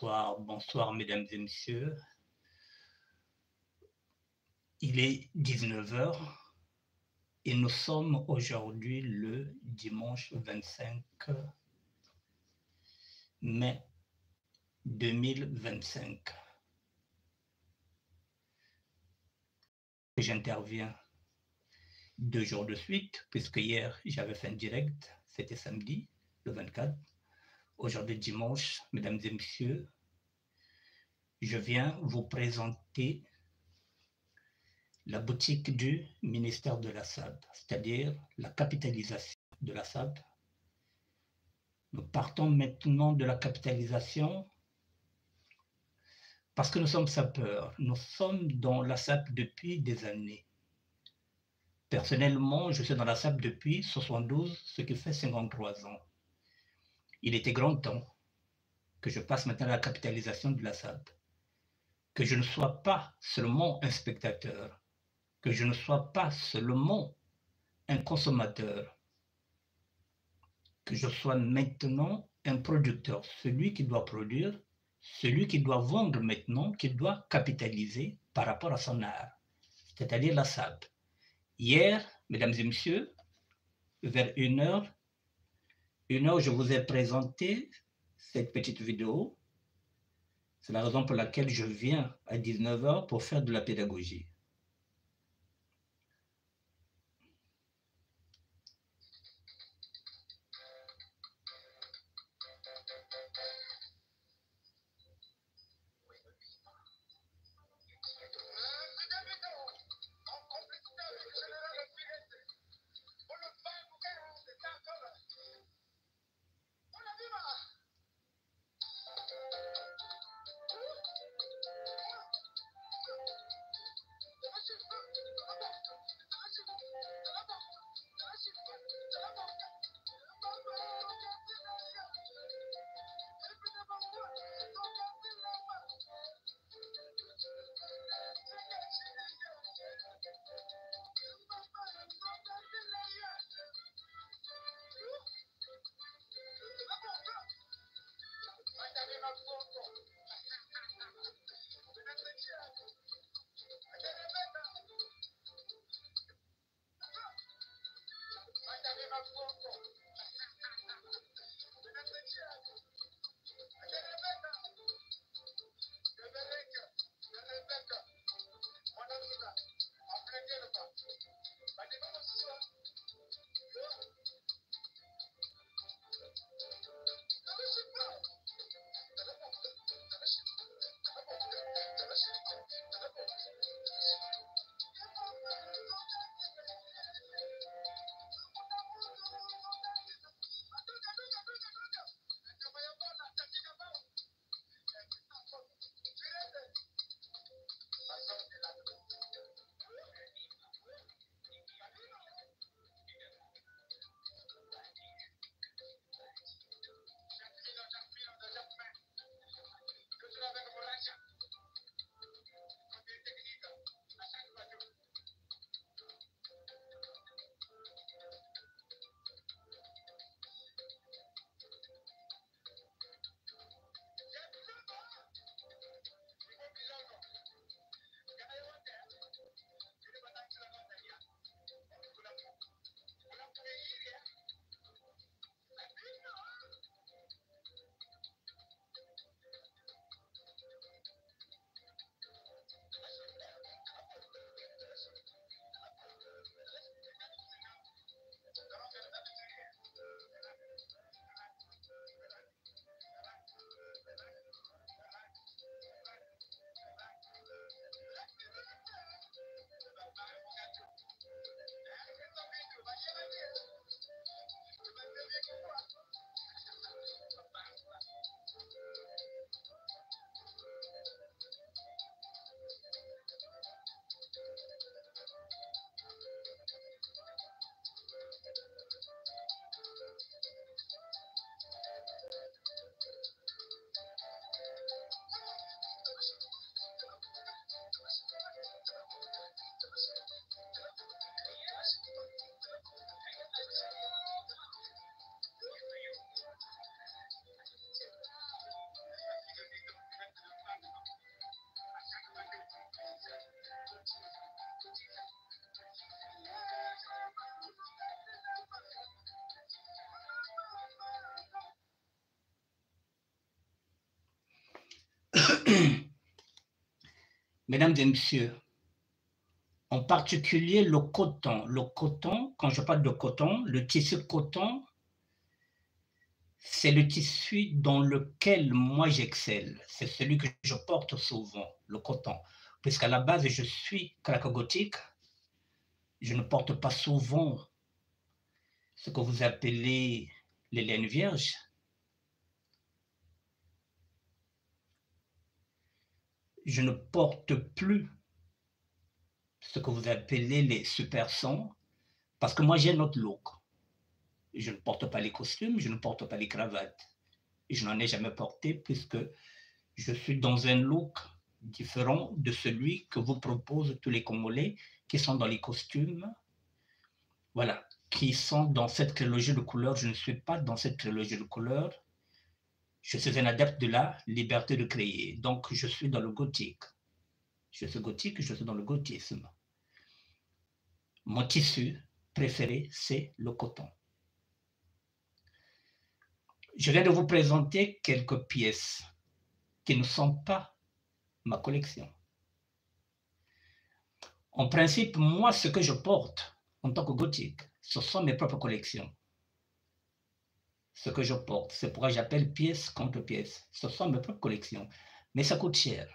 Bonsoir mesdames et messieurs. Il est 19 h et nous sommes aujourd'hui le dimanche 25 mai 2025. J'interviens 2 jours de suite, puisque hier j'avais fait un direct, c'était samedi, le 24. Aujourd'hui dimanche, mesdames et messieurs, je viens vous présenter la boutique du ministère de la SAD, c'est-à-dire la capitalisation de la SAD. Nous partons maintenant de la capitalisation parce que nous sommes sapeurs. Nous sommes dans la SAP depuis des années. Personnellement, je suis dans la SAP depuis 72, ce qui fait 53 ans. Il était grand temps que je passe maintenant à la capitalisation de la SAP, que je ne sois pas seulement un spectateur, que je ne sois pas seulement un consommateur, que je sois maintenant un producteur, celui qui doit produire, celui qui doit vendre maintenant, qui doit capitaliser par rapport à son art, c'est-à-dire la SAP. Hier, mesdames et messieurs, vers 1 h, je vous ai présenté cette petite vidéo. C'est la raison pour laquelle je viens à 19 h pour faire de la pédagogie. Mesdames et messieurs, en particulier le coton. Le coton, quand je parle de coton, le tissu coton, c'est le tissu dans lequel moi j'excelle. C'est celui que je porte souvent, le coton. Puisqu'à la base, je suis craco-gothique, je ne porte pas souvent ce que vous appelez les laines vierges. Je ne porte plus ce que vous appelez les super sons, parce que moi j'ai un autre look. Je ne porte pas les costumes, je ne porte pas les cravates. Je n'en ai jamais porté puisque je suis dans un look différent de celui que vous proposent tous les Congolais qui sont dans les costumes, voilà, qui sont dans cette trilogie de couleurs. Je ne suis pas dans cette trilogie de couleurs. Je suis un adepte de la liberté de créer. Donc, je suis dans le gothique. Je suis gothique, je suis dans le gothisme. Mon tissu préféré, c'est le coton. Je viens de vous présenter quelques pièces qui ne sont pas ma collection. En principe, moi, ce que je porte en tant que gothique, ce sont mes propres collections. Ce que je porte, c'est pourquoi j'appelle pièce contre pièce. Ce sont mes propres collections. Mais ça coûte cher.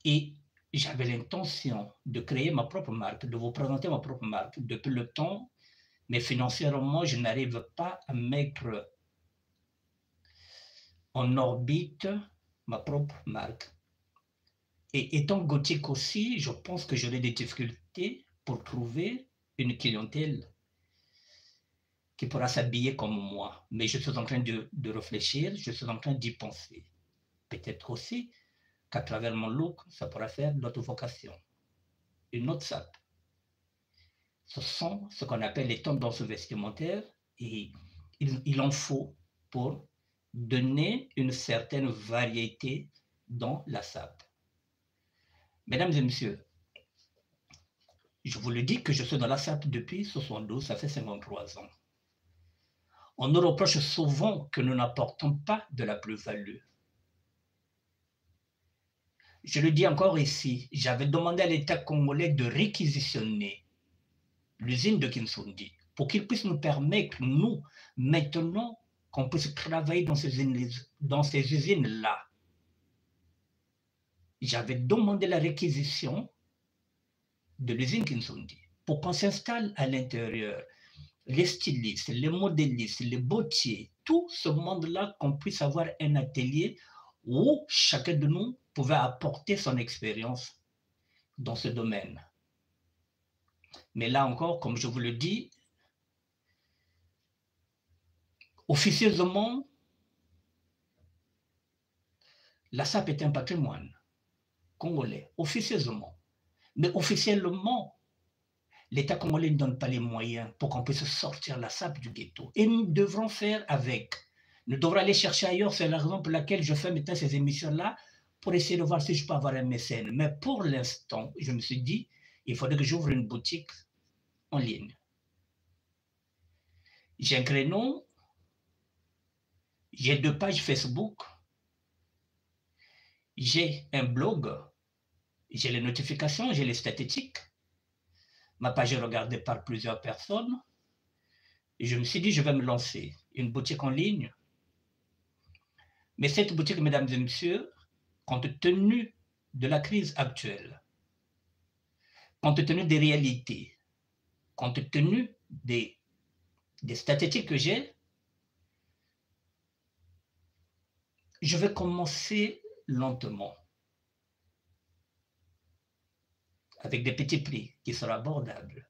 Et j'avais l'intention de créer ma propre marque, de vous présenter ma propre marque depuis le temps, mais financièrement, je n'arrive pas à mettre en orbite ma propre marque. Et étant gothique aussi, je pense que j'aurai des difficultés pour trouver une clientèle qui pourra s'habiller comme moi. Mais je suis en train de réfléchir, je suis en train d'y penser. Peut-être aussi qu'à travers mon look, ça pourra faire d'autres vocations. Une autre sape. Ce sont ce qu'on appelle les tendances vestimentaires et il en faut pour donner une certaine variété dans la sape. Mesdames et messieurs, je vous le dis que je suis dans la sape depuis 72, ça fait 53 ans. On nous reproche souvent que nous n'apportons pas de la plus-value. Je le dis encore ici, j'avais demandé à l'État congolais de réquisitionner l'usine de Kinsundi pour qu'il puisse nous permettre, nous, maintenant, qu'on puisse travailler dans ces usines-là. J'avais demandé la réquisition de l'usine Kinsundi pour qu'on s'installe à l'intérieur. Les stylistes, les modélistes, les bottiers, tout ce monde-là, qu'on puisse avoir un atelier où chacun de nous pouvait apporter son expérience dans ce domaine. Mais là encore, comme je vous le dis, officieusement, la SAP est un patrimoine congolais, officieusement. Mais officiellement, l'État congolais ne donne pas les moyens pour qu'on puisse sortir la SAP du ghetto. Et nous devrons faire avec. Nous devrons aller chercher ailleurs. C'est la raison pour laquelle je fais maintenant ces émissions-là, pour essayer de voir si je peux avoir un mécène. Mais pour l'instant, je me suis dit, il faudrait que j'ouvre une boutique en ligne. J'ai un créneau, j'ai 2 pages Facebook, j'ai un blog, j'ai les notifications, j'ai les statistiques. Ma page est regardée par plusieurs personnes. Et je me suis dit, je vais me lancer une boutique en ligne. Mais cette boutique, mesdames et messieurs, compte tenu de la crise actuelle, compte tenu des réalités, compte tenu des statistiques que j'ai, je vais commencer lentement, avec des petits prix qui seront abordables,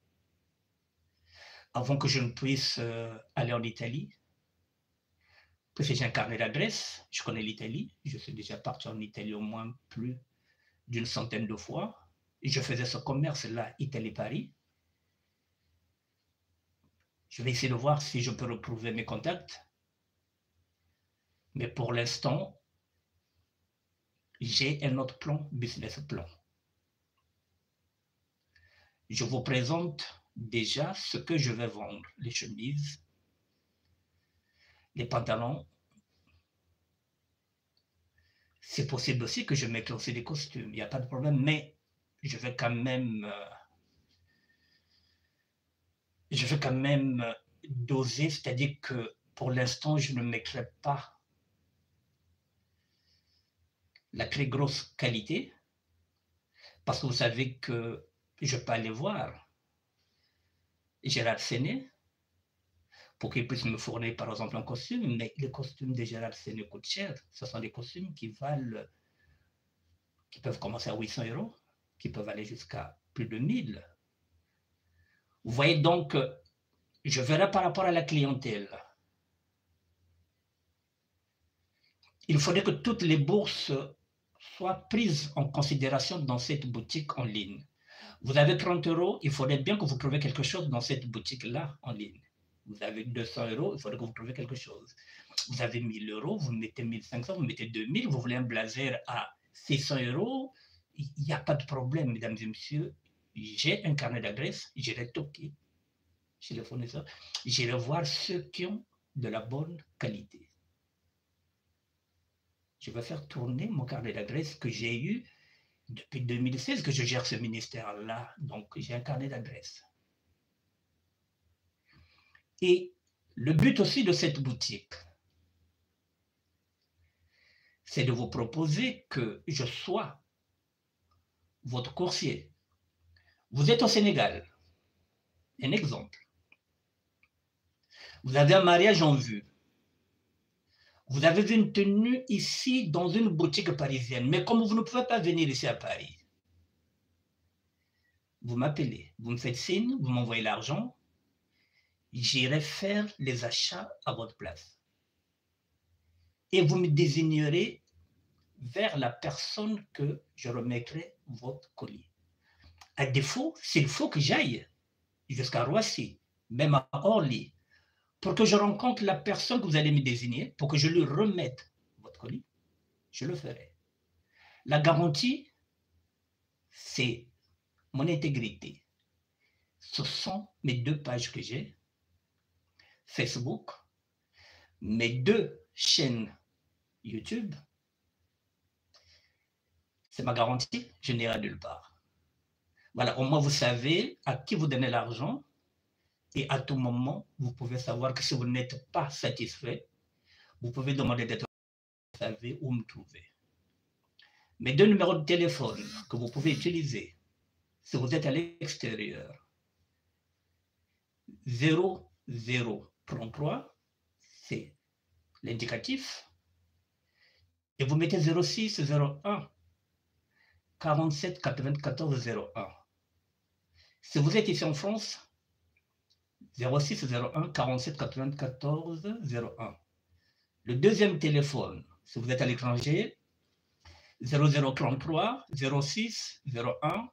avant que je ne puisse aller en Italie. Parce que j'ai un carnet d'adresses, je connais l'Italie, je suis déjà parti en Italie au moins plus d'une centaine de fois. Et je faisais ce commerce-là, Italie-Paris. Je vais essayer de voir si je peux retrouver mes contacts. Mais pour l'instant, j'ai un autre plan, business plan. Je vous présente déjà ce que je vais vendre. Les chemises, les pantalons, C'est possible aussi que je mette aussi des costumes, il n'y a pas de problème, mais je vais quand même doser, c'est-à-dire que pour l'instant, je ne mettrai pas la très grosse qualité, parce que vous savez que je peux aller voir Gérard Séné pour qu'il puisse me fournir par exemple un costume, mais les costumes de Gérard Séné coûtent cher. Ce sont des costumes qui peuvent commencer à 800 €, qui peuvent aller jusqu'à plus de 1000. Vous voyez donc, je verrai par rapport à la clientèle. Il faudrait que toutes les bourses soient prises en considération dans cette boutique en ligne. Vous avez 30 €, il faudrait bien que vous trouviez quelque chose dans cette boutique-là en ligne. Vous avez 200 €, il faudrait que vous trouviez quelque chose. Vous avez 1000 €, vous mettez 1500, vous mettez 2000, vous voulez un blazer à 600 €, il n'y a pas de problème, mesdames et messieurs. J'ai un carnet d'adresses, j'irai toquer chez les fournisseurs, j'irai voir ceux qui ont de la bonne qualité. Je vais faire tourner mon carnet d'adresses que j'ai eu depuis 2016 que je gère ce ministère-là. Donc, j'ai un carnet d'adresses. Et le but aussi de cette boutique, c'est de vous proposer que je sois votre coursier. Vous êtes au Sénégal. Un exemple. Vous avez un mariage en vue. Vous avez vu une tenue ici dans une boutique parisienne. Mais comme vous ne pouvez pas venir ici à Paris, vous m'appelez, vous me faites signe, vous m'envoyez l'argent, j'irai faire les achats à votre place. Et vous me désignerez vers la personne que je remettrai votre colis. À défaut, s'il faut que j'aille jusqu'à Roissy, même à Orly, pour que je rencontre la personne que vous allez me désigner, pour que je lui remette votre colis, je le ferai. La garantie, c'est mon intégrité. Ce sont mes 2 pages que j'ai, Facebook, mes 2 chaînes YouTube. C'est ma garantie, je n'irai nulle part. Voilà, au moins vous savez à qui vous donnez l'argent et à tout moment, vous pouvez savoir que si vous n'êtes pas satisfait, vous pouvez demander d'être, vous savez où me trouver. Mes 2 numéros de téléphone que vous pouvez utiliser si vous êtes à l'extérieur, 0033, c'est l'indicatif, et vous mettez 06 01 47 94 01. Si vous êtes ici en France, 06 01 47 94 01. Le deuxième téléphone, si vous êtes à l'étranger, 0033 06 01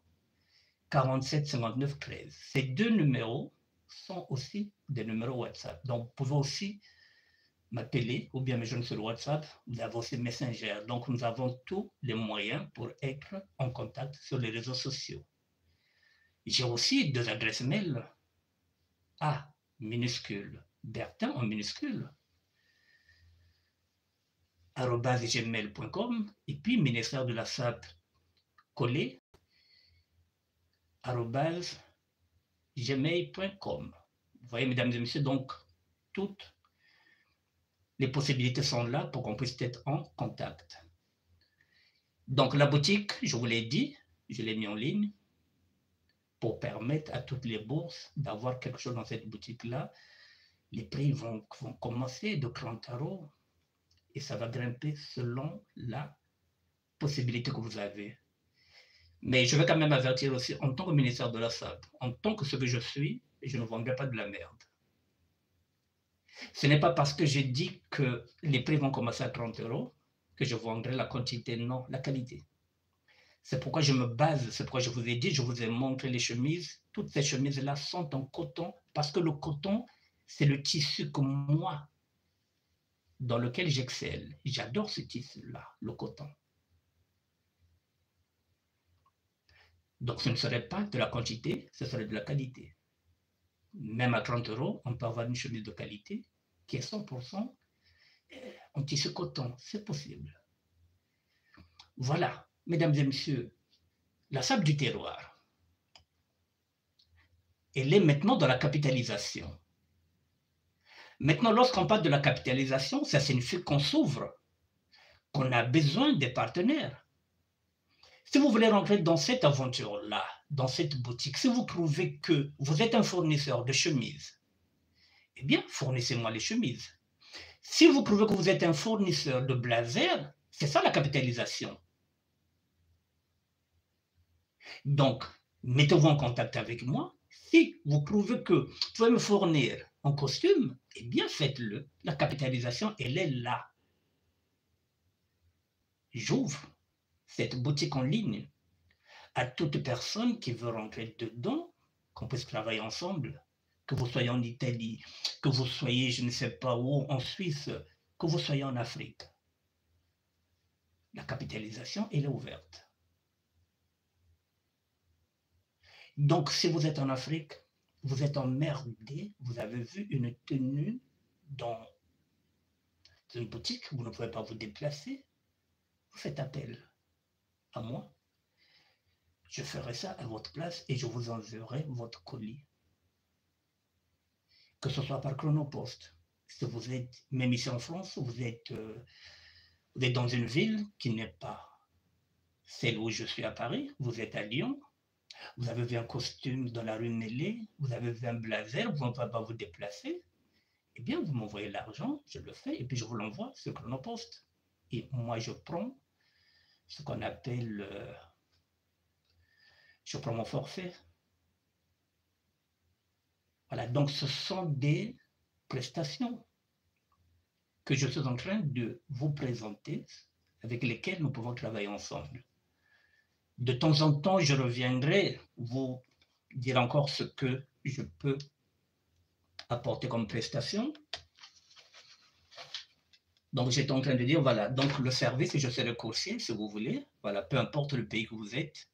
47 59 13. Ces 2 numéros sont aussi des numéros WhatsApp. Donc, vous pouvez aussi m'appeler ou bien me joindre sur WhatsApp. Vous avez aussi Messenger. Donc, nous avons tous les moyens pour être en contact sur les réseaux sociaux. J'ai aussi 2 adresses mail. A minuscule, Bertin en minuscule, @gmail.com, et puis ministère de la SAP collé, @gmail.com. Vous voyez, mesdames et messieurs, donc toutes les possibilités sont là pour qu'on puisse être en contact. Donc la boutique, je vous l'ai dit, je l'ai mis en ligne pour permettre à toutes les bourses d'avoir quelque chose dans cette boutique-là. Les prix vont commencer de 30 € et ça va grimper selon la possibilité que vous avez. Mais je vais quand même avertir aussi, en tant que ministère de la SAP, en tant que ce que je suis, je ne vendrai pas de la merde. Ce n'est pas parce que j'ai dit que les prix vont commencer à 30 € que je vendrai la quantité, non, la qualité. C'est pourquoi je me base, c'est pourquoi je vous ai dit, je vous ai montré les chemises. Toutes ces chemises-là sont en coton, parce que le coton, c'est le tissu que moi, dans lequel j'excelle. J'adore ce tissu-là, le coton. Donc ce ne serait pas de la quantité, ce serait de la qualité. Même à 30 €, on peut avoir une chemise de qualité qui est 100% en tissu coton, c'est possible. Voilà, mesdames et messieurs, la sable du terroir, elle est maintenant dans la capitalisation. Maintenant, lorsqu'on parle de la capitalisation, ça signifie qu'on s'ouvre, qu'on a besoin des partenaires. Si vous voulez rentrer dans cette aventure-là, dans cette boutique, si vous trouvez que vous êtes un fournisseur de chemises, eh bien, fournissez-moi les chemises. Si vous trouvez que vous êtes un fournisseur de blazers, c'est ça la capitalisation. Donc, mettez-vous en contact avec moi. Si vous trouvez que vous pouvez me fournir un costume, eh bien, faites-le. La capitalisation, elle est là. J'ouvre cette boutique en ligne à toute personne qui veut rentrer dedans, qu'on puisse travailler ensemble, que vous soyez en Italie, que vous soyez, je ne sais pas où, en Suisse, que vous soyez en Afrique. La capitalisation, elle est ouverte. Donc, si vous êtes en Afrique, vous êtes emmerdé, vous avez vu une tenue dans une boutique, vous ne pouvez pas vous déplacer, vous faites appel à moi. Je ferai ça à votre place et je vous enverrai votre colis. Que ce soit par Chronopost. Si vous êtes, même ici en France, vous êtes dans une ville qui n'est pas celle où je suis à Paris, vous êtes à Lyon, vous avez vu un costume dans la rue Nélé, vous avez vu un blazer, vous ne pouvez pas vous déplacer, eh bien, vous m'envoyez l'argent, je le fais, et puis je vous l'envoie sur Chronopost. Et moi, je prends ce qu'on appelle, je prends mon forfait. Voilà, donc ce sont des prestations que je suis en train de vous présenter, avec lesquelles nous pouvons travailler ensemble. De temps en temps, je reviendrai vous dire encore ce que je peux apporter comme prestation. Donc, j'étais en train de dire, voilà, donc le service, je serai coursier, si vous voulez. Voilà, peu importe le pays que vous êtes,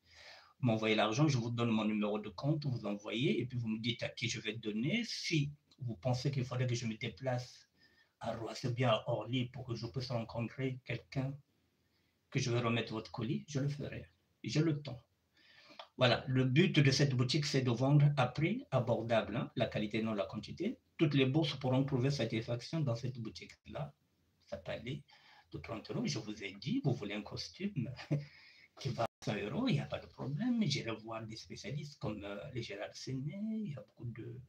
vous m'envoyez l'argent, je vous donne mon numéro de compte, vous envoyez, et puis vous me dites à qui je vais donner. Si vous pensez qu'il faudrait que je me déplace à Roissy ou bien à Orly pour que je puisse rencontrer quelqu'un que je vais remettre votre colis, je le ferai. J'ai le temps. Voilà, le but de cette boutique, c'est de vendre à prix abordable, hein, la qualité, non la quantité. Toutes les bourses pourront trouver satisfaction dans cette boutique-là. Ça peut aller de 30 euros. Je vous ai dit, vous voulez un costume qui va à 100 euros, il n'y a pas de problème. J'irai voir des spécialistes comme les Gérard Séné, il y a beaucoup de...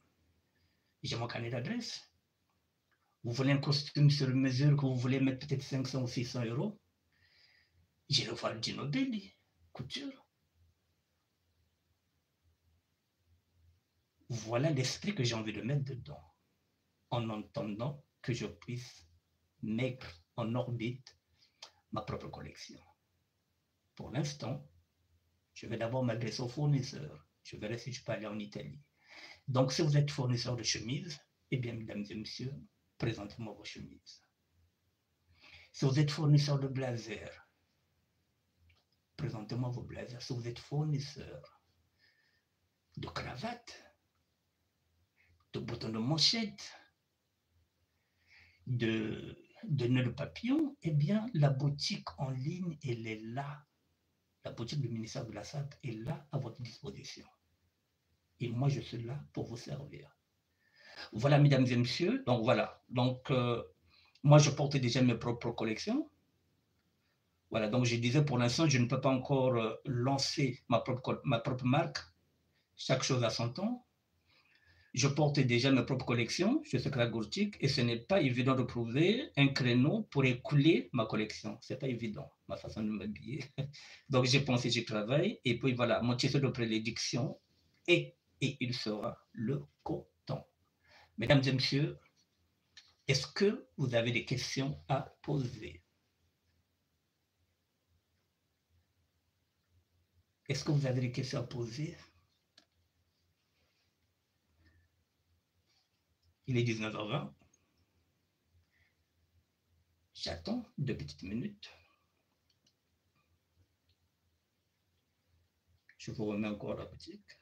J'ai mon carnet d'adresse. Vous voulez un costume sur mesure que vous voulez mettre peut-être 500 ou 600 euros, j'irai voir Gino Belli, couture. Voilà l'esprit que j'ai envie de mettre dedans, en entendant que je puisse mettre en orbite ma propre collection. Pour l'instant, je vais d'abord m'adresser aux fournisseurs. Je verrai si je peux aller en Italie. Donc, si vous êtes fournisseur de chemises, eh bien, mesdames et messieurs, présentez-moi vos chemises. Si vous êtes fournisseur de blazers, présentez-moi vos blazers. Si vous êtes fournisseur de cravates, de boutons de manchette, de nœuds de papillon, eh bien, la boutique en ligne, elle est là. La boutique du ministère de la SAP est là à votre disposition. Et moi, je suis là pour vous servir. Voilà, mesdames et messieurs. Donc, voilà. Donc, moi, je porte déjà mes propres collections. Voilà, donc je disais, pour l'instant, je ne peux pas encore lancer ma propre marque. Chaque chose a son temps. Je porte déjà mes propres collections, je suis Kragourtik, et ce n'est pas évident de trouver un créneau pour écouler ma collection. Ce n'est pas évident, ma façon de m'habiller. Donc j'ai pensé, j'y travaille, et puis voilà, mon titre de prédilection est, et il sera le coton. Mesdames et messieurs, est-ce que vous avez des questions à poser? Est-ce que vous avez des questions à poser? Il est 19h20. J'attends 2 petites minutes. Je vous remets encore la boutique.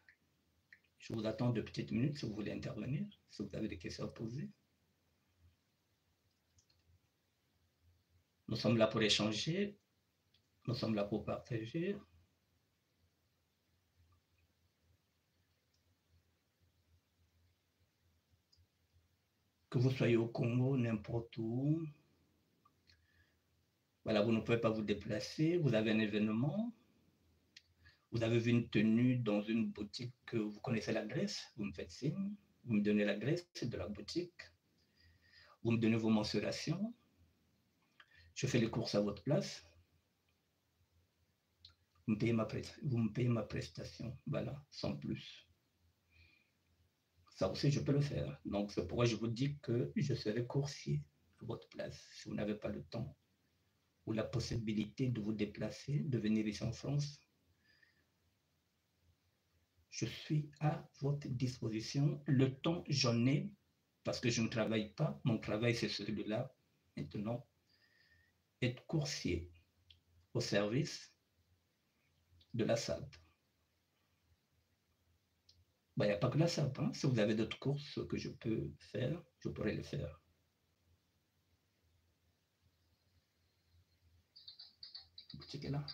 Je vous attends 2 petites minutes si vous voulez intervenir, si vous avez des questions à poser. Nous sommes là pour échanger. Nous sommes là pour partager. Que vous soyez au Congo, n'importe où. Voilà, vous ne pouvez pas vous déplacer, vous avez un événement, vous avez vu une tenue dans une boutique que vous connaissez l'adresse, vous me faites signe, vous me donnez l'adresse de la boutique, vous me donnez vos mensurations, je fais les courses à votre place, vous me payez ma prestation, voilà, sans plus. Ça aussi, je peux le faire. Donc, c'est pourquoi je vous dis que je serai coursier à votre place. Si vous n'avez pas le temps ou la possibilité de vous déplacer, de venir ici en France, je suis à votre disposition. Le temps, j'en ai parce que je ne travaille pas. Mon travail, c'est celui-là. Maintenant, être coursier au service de la SAP. Il n'y a pas que la SAP. Hein. Si vous avez d'autres courses que je peux faire, je pourrais le faire. La boutique est là.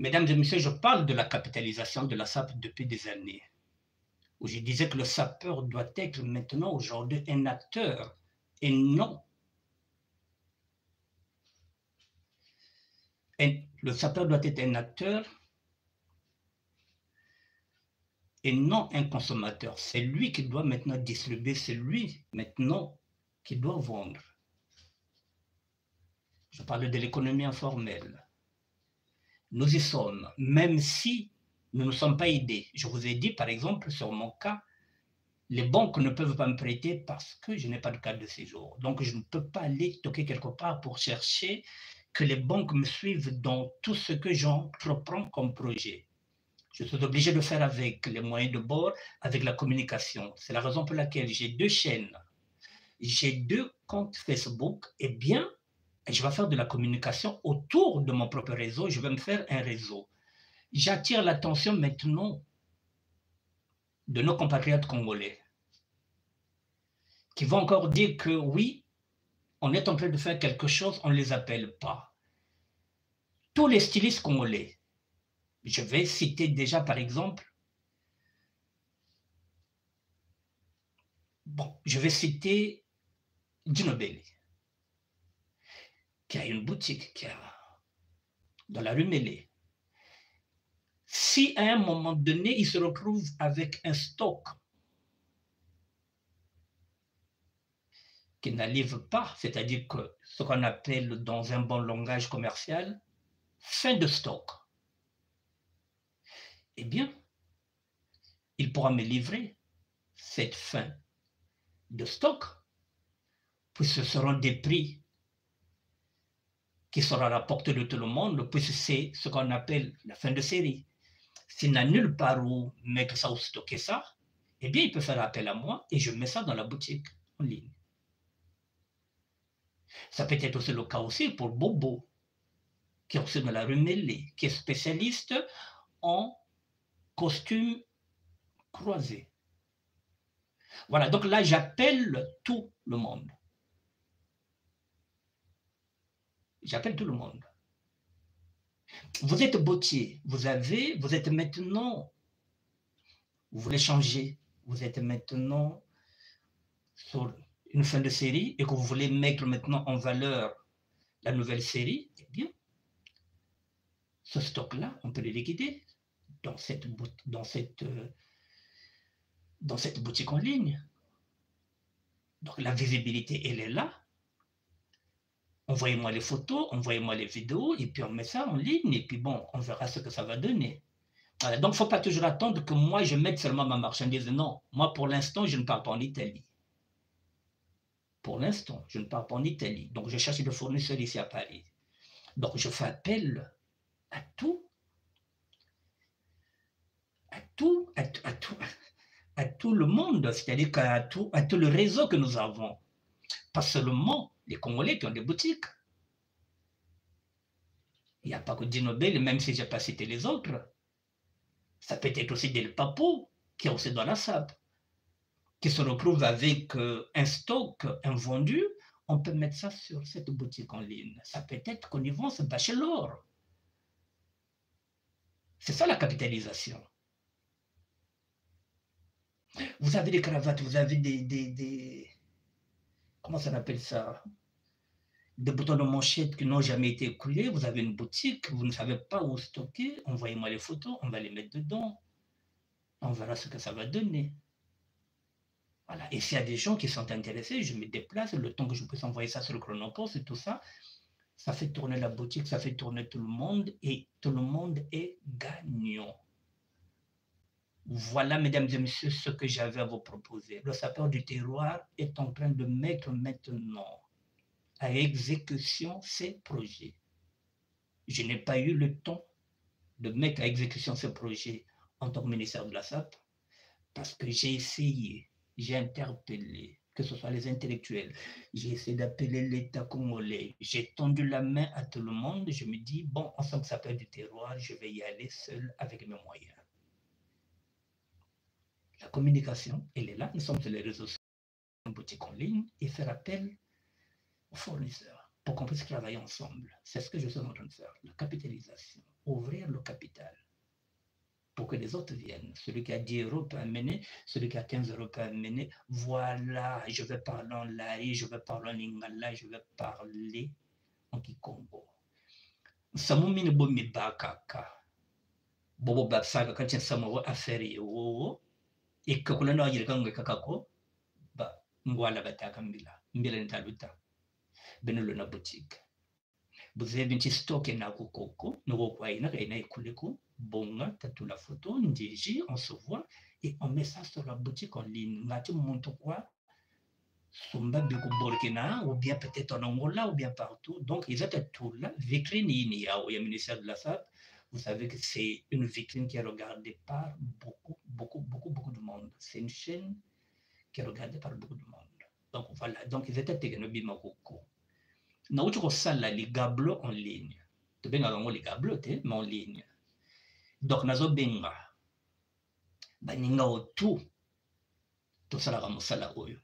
Mesdames et messieurs, je parle de la capitalisation de la SAP depuis des années, où je disais que le sapeur doit être maintenant aujourd'hui un acteur et non. Le sapeur doit être un acteur et non un consommateur. C'est lui qui doit maintenant distribuer, c'est lui maintenant qui doit vendre. Je parle de l'économie informelle. Nous y sommes, même si nous ne sommes pas aidés. Je vous ai dit, par exemple, sur mon cas, les banques ne peuvent pas me prêter parce que je n'ai pas de carte de séjour. Donc, je ne peux pas aller toquer quelque part pour chercher que les banques me suivent dans tout ce que j'entreprends comme projet. Je suis obligé de faire avec les moyens de bord, avec la communication. C'est la raison pour laquelle j'ai 2 chaînes. J'ai 2 comptes Facebook. Eh bien, je vais faire de la communication autour de mon propre réseau. Je vais me faire un réseau. J'attire l'attention maintenant de nos compatriotes congolais qui vont encore dire que oui, on est en train de faire quelque chose, on ne les appelle pas. Tous les stylistes congolais, je vais citer déjà par exemple, je vais citer Djinobeli, qui a une boutique dans la rue Mélé. Si à un moment donné, il se retrouve avec un stock qui n'arrive pas, c'est-à-dire que ce qu'on appelle dans un bon langage commercial, fin de stock, eh bien, il pourra me livrer cette fin de stock, puis ce seront des prix qui seront à la portée de tout le monde, puis c'est ce qu'on appelle la fin de série. S'il n'a nulle part où mettre ça ou stocker ça, eh bien, il peut faire appel à moi et je mets ça dans la boutique en ligne. Ça peut être aussi le cas aussi pour Bobo, qui est aussi dans la rue Mélé, qui est spécialiste en costumes croisés. Voilà, donc là, j'appelle tout le monde. J'appelle tout le monde. Vous êtes bottier, vous êtes maintenant, vous voulez changer, vous êtes maintenant sur une fin de série et que vous voulez mettre maintenant en valeur la nouvelle série, eh bien, ce stock-là, on peut le liquider dans cette boutique en ligne. Donc la visibilité, elle est là. Envoyez-moi les photos, envoyez-moi les vidéos, et puis on met ça en ligne, et puis bon, on verra ce que ça va donner. Voilà, donc il ne faut pas toujours attendre que moi, je mette seulement ma marchandise. Non, moi, pour l'instant, je ne pars pas en Italie. Pour l'instant, je ne pars pas en Italie. Donc, je cherche des fournisseurs ici à Paris. Donc, je fais appel à tout le monde, c'est-à-dire à tout le réseau que nous avons. Pas seulement les Congolais qui ont des boutiques. Il n'y a pas que Dinobel, même si je n'ai pas cité les autres. Ça peut être aussi Del Papo, qui est aussi dans la SAP, qui se retrouve avec un stock invendu. On peut mettre ça sur cette boutique en ligne. Ça peut être connivence bachelor. C'est ça la capitalisation. Vous avez des cravates, vous avez des comment ça s'appelle ça? Des boutons de manchette qui n'ont jamais été coulés. Vous avez une boutique, vous ne savez pas où stocker. Envoyez-moi les photos, on va les mettre dedans. On verra ce que ça va donner. Voilà. Et s'il y a des gens qui sont intéressés, je me déplace, le temps que je puisse envoyer ça sur le Chronopost et tout ça, ça fait tourner la boutique, ça fait tourner tout le monde et tout le monde est gagnant. Voilà, mesdames et messieurs, ce que j'avais à vous proposer. Le sapeur du terroir est en train de mettre maintenant à exécution ses projets. Je n'ai pas eu le temps de mettre à exécution ces projets en tant que ministère de la SAP parce que j'ai essayé, j'ai interpellé, que ce soit les intellectuels, j'ai essayé d'appeler l'État congolais, j'ai tendu la main à tout le monde, je me dis, bon, en tant que sapeur du terroir, je vais y aller seul avec mes moyens. La communication, elle est là, nous sommes sur les réseaux sociaux, une boutique en ligne, et faire appel aux fournisseurs pour qu'on puisse travailler ensemble. C'est ce que je suis en train de faire, la capitalisation, ouvrir le capital pour que les autres viennent. Celui qui a 10 euros peut amener, celui qui a 15 euros peut amener. Voilà, je vais parler en Lai, je vais parler en Lingala, je vais parler en Kikongo. Samumine bomi bakaka. Bobo babsaka quand samawo affaire yo et que kolana yirkanga kakako ba ngwala bataka mbila ntaluta benelo na boutique. Vous avez un petit stock na kokoko, nous kwaina kaina ikuliko, bonga, t'as la photo, ndiji, on se voit et on met ça sur la boutique en ligne. Ngati monto quoi, Sumba Biko Burkina, ou bien peut-être en Angola, ou bien partout. Donc, ils étaient tous là. Vitrine Inia, au ministère de la SAP. Vous savez que c'est une vitrine qui est regardée par beaucoup de monde. C'est une chaîne qui est regardée par beaucoup de monde. Donc, voilà. Donc, ils étaient technobi makoko. Na ucho sala les gablo en ligne. Tu benga ngo les gablo te, mais en ligne. Donc, nazo benga. Baninga otu. To sala ga musala oyo.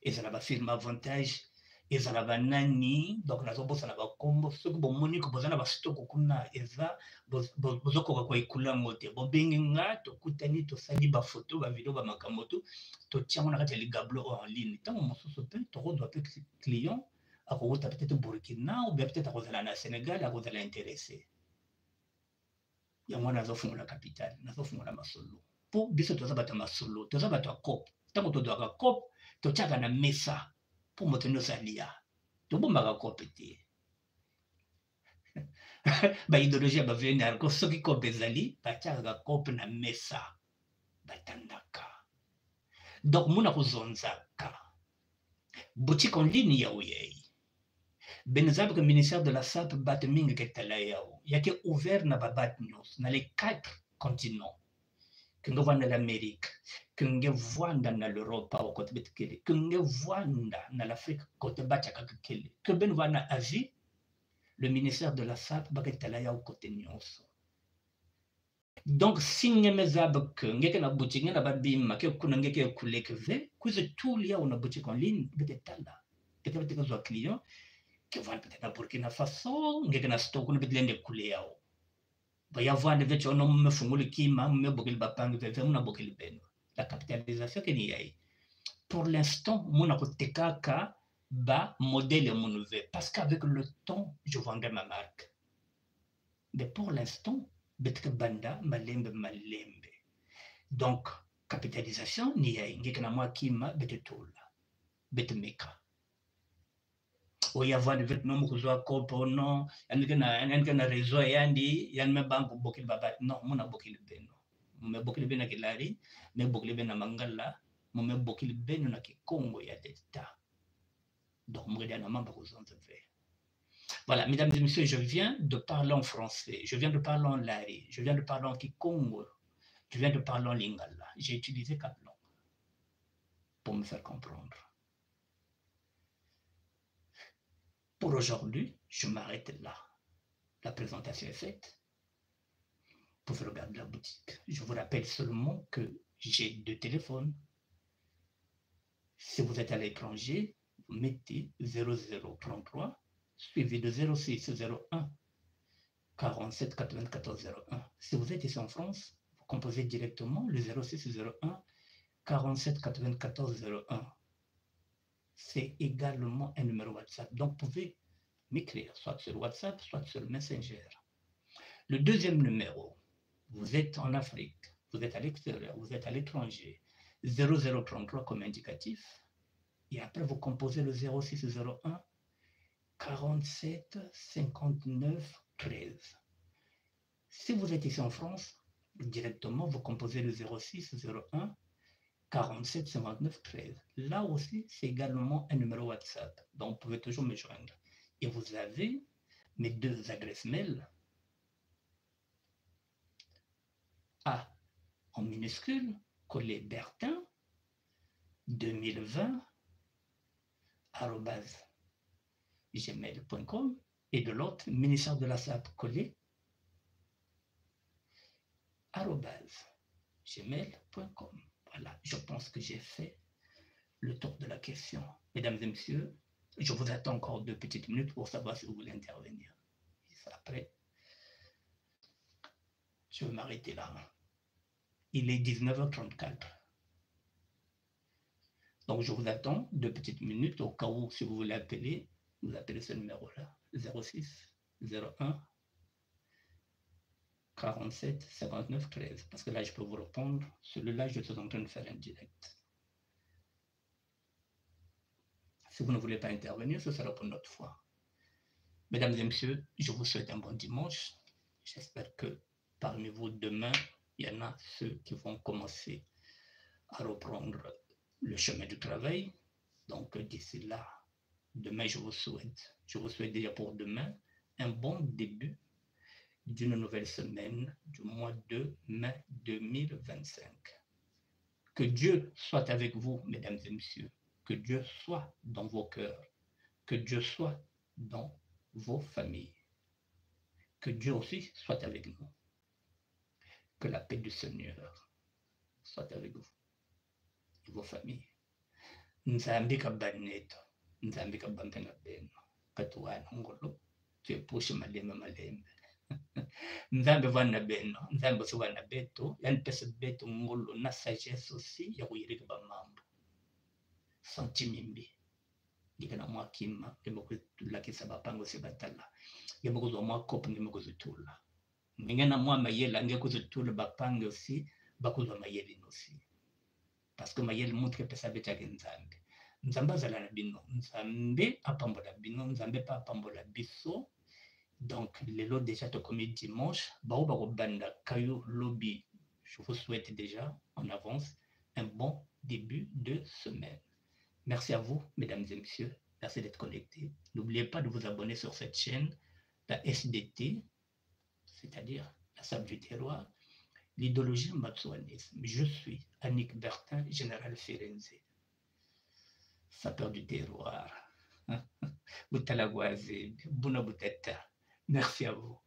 Ezala ba film avantage, ezala ba nani, donc nazo bosa na ba kombo, soki bomoni ko bozana ba stock kuna eza bozoko ko ikula ngote. Bo bengi nga to kutani to sali ba photo, ba vidéo ba makambo to tiamo na kati les gablo en ligne. Tango mosusu pe to doit pe client a ko peut-être Burkina ou bien peut-être à kozala na Sénégal, a kozala intéressé. Ya mwana nazo fungola capital, nazo fungola masolo. Po biso toza bata masolo, toza bata cop. Tango to doit cop totiaka na mesa mpo moto nyonso alia tobombaka kope te baidéologie ya bavene arko soki kope ezali batiakaka kope na mesa batandaka. Donc muna kuzonzaka boutique en ligne yaouyei benzabe que ministère de la SAP bat mingi ketala yao yake ouvert na babat news na les 4 continents que nous voyons dans l'Amérique, que nous voyons dans l'Europe, que nous voyons dans l'Afrique, que nous voyons dans l'Asie, le ministère de la SAP va côté nyonso. Donc, si nous avons que nous avons une boutique, nous avons une boutique, tout lié à une boutique en ligne, peut-être que les clients qui vont peut-être à Burkina Faso, nous avons un stock, nous avons des coulées. Bayavane veche ono mfunguli kima mbokili bapangi veve muna bokili beno la capitalisation que ni pour l'instant muna kotekaka ba modèle monouvé parce qu'avec le temps je vendrai ma marque mais pour l'instant betke banda malembe donc capitalisation ni yai ngekena mwa kima betetola betemeka oyavane vet no mukuzwa kopo no yanikena réseau yandi yanme banku bokili babat non muna bokili beno me bokili bena kilari me bokili bena mangala me bokili beno na kikongo ya d'État donc mugeda na mamba kuzonza ve. Voilà, mesdames et messieurs, je viens de parler en français, je viens de parler en lari, je viens de parler en kikongo, je viens de parler en lingala. J'ai utilisé 4 langues pour me faire comprendre. Pour aujourd'hui, je m'arrête là. La présentation est faite. Vous pouvez regarder la boutique. Je vous rappelle seulement que j'ai 2 téléphones. Si vous êtes à l'étranger, vous mettez 0033 suivi de 0601 47 94 01. Si vous êtes ici en France, vous composez directement le 0601 47 94 01. C'est également un numéro WhatsApp. Donc, vous pouvez m'écrire, soit sur WhatsApp, soit sur Messenger. Le deuxième numéro, vous êtes en Afrique, vous êtes à l'extérieur, vous êtes à l'étranger, 0033 comme indicatif. Et après, vous composez le 0601 47 59 13. Si vous êtes ici en France, directement, vous composez le 0601 47 59 13. Là aussi, c'est également un numéro WhatsApp. Donc, vous pouvez toujours me joindre. Et vous avez mes 2 adresses mail. A en minuscule, collé Bertin 2020 @gmail.com et de l'autre, ministère de la SAP collé @gmail.com. Voilà, je pense que j'ai fait le tour de la question. Mesdames et messieurs, je vous attends encore 2 petites minutes pour savoir si vous voulez intervenir. Et après, je vais m'arrêter là. Il est 19h34. Donc, je vous attends 2 petites minutes au cas où, si vous voulez appeler, vous appelez ce numéro-là, 06 01 47 59 13. Parce que là, je peux vous répondre. Celui-là, je suis en train de faire un direct. Si vous ne voulez pas intervenir, ce sera pour une autre fois. Mesdames et messieurs, je vous souhaite un bon dimanche. J'espère que parmi vous, demain, il y en a ceux qui vont commencer à reprendre le chemin du travail. Donc, d'ici là, demain, je vous souhaite déjà pour demain un bon début d'une nouvelle semaine du mois de mai 2025. Que Dieu soit avec vous, mesdames et messieurs. Que Dieu soit dans vos cœurs. Que Dieu soit dans vos familles. Que Dieu aussi soit avec nous. Que la paix du Seigneur soit avec vous et vos familles. Nzambi kabaneto, nzambi kabampenga beno, katuwana ngolo, tuepushe malembe. Nzambi vana beno, nzambi si vana beto, yani pesa beto ngolo na sagesse aussi ya kuyirika ba mambo. Santimimbi. Dikana mwa kima, ngemo kutulakisa bapango sebatala. Ngemo kuzwa mwa kopu ngemo kuzutula. Ngena mwa mayela ngemo kuzutula bapango aussi, bakuzwa mayeli aussi. Parce que mayeli montre pesa beta ke nzambe. Nzambe azala na bino, nzambe apambola bino, nzambe pa apambola biso. Donc lelo déjà to komi dimanche, bao bako banda kayo lobby je vous souhaite déjà en avance un bon début de semaine. Merci à vous, mesdames et messieurs. Merci d'être connectés. N'oubliez pas de vous abonner sur cette chaîne, la SDT, c'est-à-dire la sable du terroir, l'idéologie matsouanisme. Je suis Annick Bertin, général Firenze, sapeur du terroir. Merci à vous.